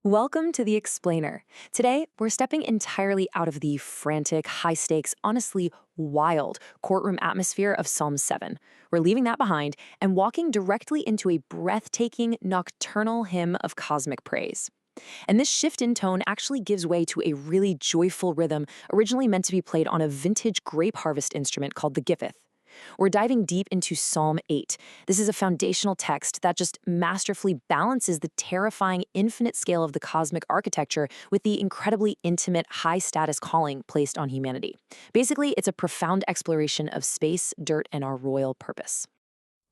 Welcome to The Explainer. Today, we're stepping entirely out of the frantic, high stakes, honestly wild courtroom atmosphere of Psalm 7. We're leaving that behind and walking directly into a breathtaking, nocturnal hymn of cosmic praise. And this shift in tone actually gives way to a really joyful rhythm originally meant to be played on a vintage grape harvest instrument called the githith. We're diving deep into Psalm 8. This is a foundational text that just masterfully balances the terrifying infinite scale of the cosmic architecture with the incredibly intimate, high-status calling placed on humanity. Basically, it's a profound exploration of space, dirt, and our royal purpose.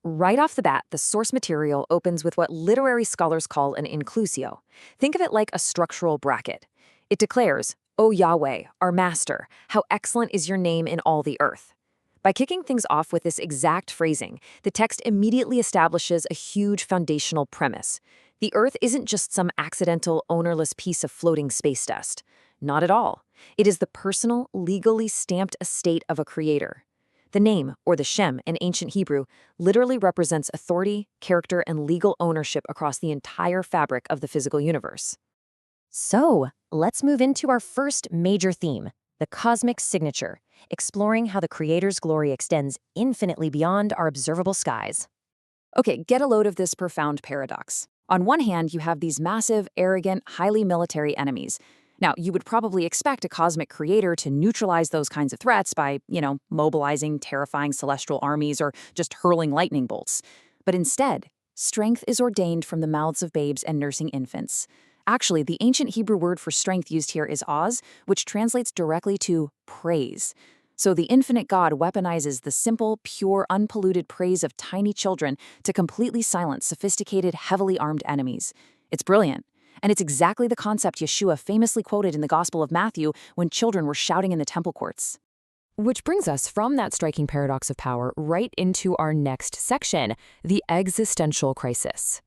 Right off the bat, the source material opens with what literary scholars call an inclusio. Think of it like a structural bracket. It declares, "O Yahweh, our master, how excellent is your name in all the earth." By kicking things off with this exact phrasing, the text immediately establishes a huge foundational premise. The Earth isn't just some accidental, ownerless piece of floating space dust. Not at all. It is the personal, legally stamped estate of a creator. The name, or the Shem in ancient Hebrew, literally represents authority, character, and legal ownership across the entire fabric of the physical universe. So, let's move into our first major theme, the cosmic signature, exploring how the Creator's glory extends infinitely beyond our observable skies. Okay, get a load of this profound paradox. On one hand, you have these massive, arrogant, highly military enemies. Now, you would probably expect a cosmic creator to neutralize those kinds of threats by, mobilizing terrifying celestial armies or just hurling lightning bolts. But instead, strength is ordained from the mouths of babes and nursing infants. Actually, the ancient Hebrew word for strength used here is oz, which translates directly to praise. So the infinite God weaponizes the simple, pure, unpolluted praise of tiny children to completely silence sophisticated, heavily armed enemies. It's brilliant. And it's exactly the concept Yashua famously quoted in the Gospel of Matthew when children were shouting in the temple courts. Which brings us from that striking paradox of power right into our next section, the existential crisis.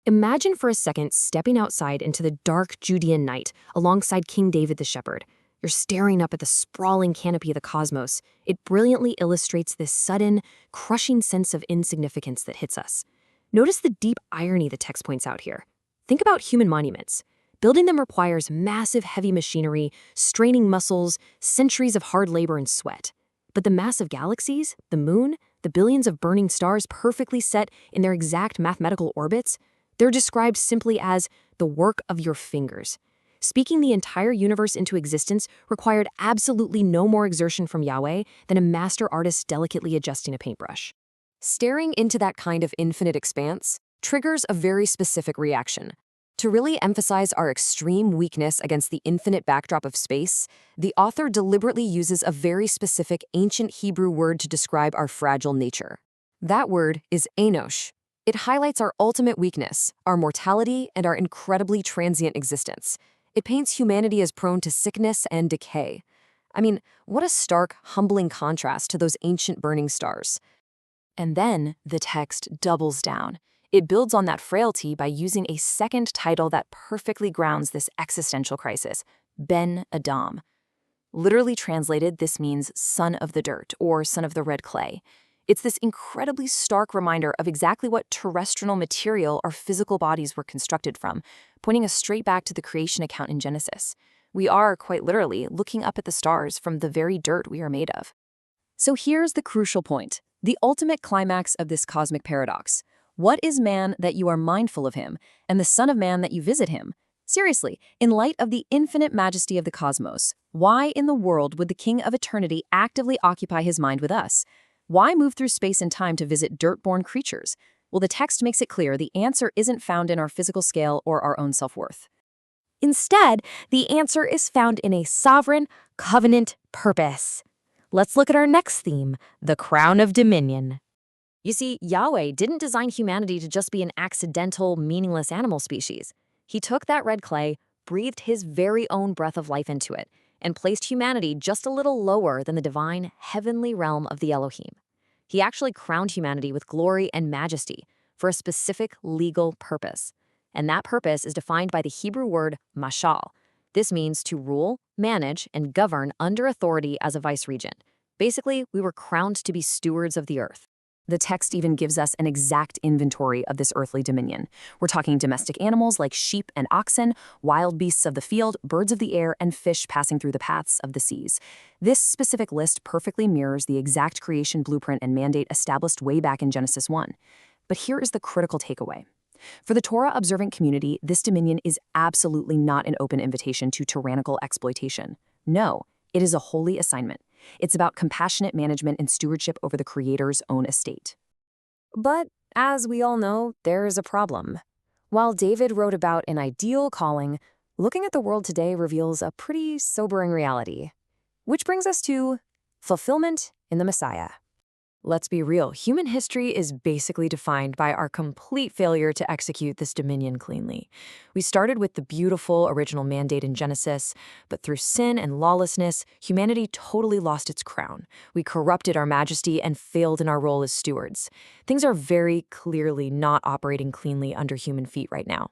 Imagine for a second stepping outside into the dark Judean night alongside King David the shepherd. You're staring up at the sprawling canopy of the cosmos. It brilliantly illustrates this sudden, crushing sense of insignificance that hits us. Notice the deep irony the text points out here. Think about human monuments. Building them requires massive, heavy machinery, straining muscles, centuries of hard labor and sweat. But the massive galaxies, the moon, the billions of burning stars perfectly set in their exact mathematical orbits, they're described simply as the work of your fingers. Speaking the entire universe into existence required absolutely no more exertion from Yahweh than a master artist delicately adjusting a paintbrush. Staring into that kind of infinite expanse triggers a very specific reaction. To really emphasize our extreme weakness against the infinite backdrop of space, the author deliberately uses a very specific ancient Hebrew word to describe our fragile nature. That word is enosh. It highlights our ultimate weakness, our mortality, and our incredibly transient existence. It paints humanity as prone to sickness and decay. I mean, what a stark, humbling contrast to those ancient burning stars. And then the text doubles down. It builds on that frailty by using a second title that perfectly grounds this existential crisis, Ben Adam. Literally translated, this means son of the dirt or son of the red clay. It's this incredibly stark reminder of exactly what terrestrial material our physical bodies were constructed from, pointing us straight back to the creation account in Genesis. We are, quite literally, looking up at the stars from the very dirt we are made of. So here's the crucial point, the ultimate climax of this cosmic paradox. What is man that you are mindful of him, and the Son of Man that you visit him? Seriously, in light of the infinite majesty of the cosmos, why in the world would the King of Eternity actively occupy his mind with us? Why move through space and time to visit dirt-born creatures? Well, the text makes it clear the answer isn't found in our physical scale or our own self-worth. Instead, the answer is found in a sovereign, covenant purpose. Let's look at our next theme, the crown of dominion. You see, Yahweh didn't design humanity to just be an accidental, meaningless animal species. He took that red clay, breathed his very own breath of life into it, and placed humanity just a little lower than the divine, heavenly realm of the Elohim. He actually crowned humanity with glory and majesty for a specific legal purpose. And that purpose is defined by the Hebrew word mashal. This means to rule, manage, and govern under authority as a vice-regent. Basically, we were crowned to be stewards of the earth. The text even gives us an exact inventory of this earthly dominion. We're talking domestic animals like sheep and oxen, wild beasts of the field, birds of the air, and fish passing through the paths of the seas. This specific list perfectly mirrors the exact creation blueprint and mandate established way back in Genesis 1. But here is the critical takeaway. For the Torah-observant community, this dominion is absolutely not an open invitation to tyrannical exploitation. No, it is a holy assignment. It's about compassionate management and stewardship over the Creator's own estate. But, as we all know, there is a problem. While David wrote about an ideal calling, looking at the world today reveals a pretty sobering reality. Which brings us to fulfillment in the Messiah. Let's be real, human history is basically defined by our complete failure to execute this dominion cleanly. We started with the beautiful original mandate in Genesis, but through sin and lawlessness, humanity totally lost its crown. We corrupted our majesty and failed in our role as stewards. Things are very clearly not operating cleanly under human feet right now.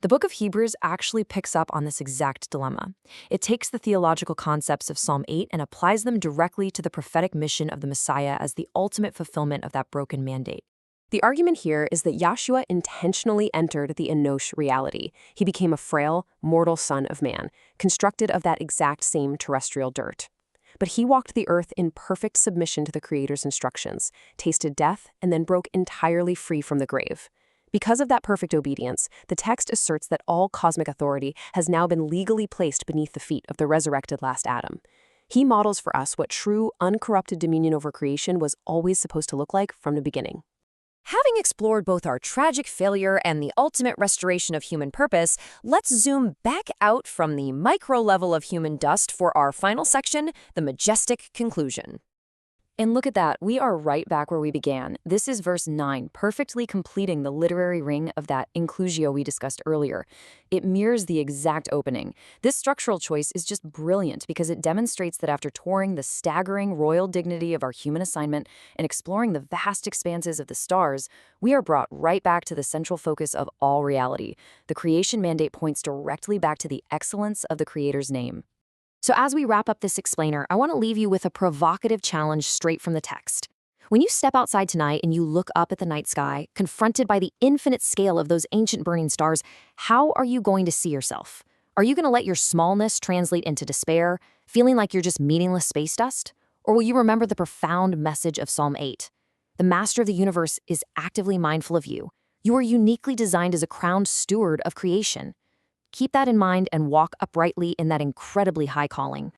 The book of Hebrews actually picks up on this exact dilemma. It takes the theological concepts of Psalm 8 and applies them directly to the prophetic mission of the Messiah as the ultimate fulfillment of that broken mandate. The argument here is that Yashua intentionally entered the Enosh reality. He became a frail, mortal son of man, constructed of that exact same terrestrial dirt. But he walked the earth in perfect submission to the Creator's instructions, tasted death, and then broke entirely free from the grave. Because of that perfect obedience, the text asserts that all cosmic authority has now been legally placed beneath the feet of the resurrected last Adam. He models for us what true, uncorrupted dominion over creation was always supposed to look like from the beginning. Having explored both our tragic failure and the ultimate restoration of human purpose, let's zoom back out from the micro level of human dust for our final section, the majestic conclusion. And look at that, we are right back where we began. This is verse 9, perfectly completing the literary ring of that inclusio we discussed earlier. It mirrors the exact opening. This structural choice is just brilliant because it demonstrates that after touring the staggering royal dignity of our human assignment and exploring the vast expanses of the stars, we are brought right back to the central focus of all reality. The creation mandate points directly back to the excellence of the Creator's name. So as we wrap up this explainer, I want to leave you with a provocative challenge straight from the text. When you step outside tonight and you look up at the night sky, confronted by the infinite scale of those ancient burning stars, how are you going to see yourself? Are you going to let your smallness translate into despair, feeling like you're just meaningless space dust? Or will you remember the profound message of Psalm 8? The Master of the universe is actively mindful of you. You are uniquely designed as a crowned steward of creation. Keep that in mind and walk uprightly in that incredibly high calling.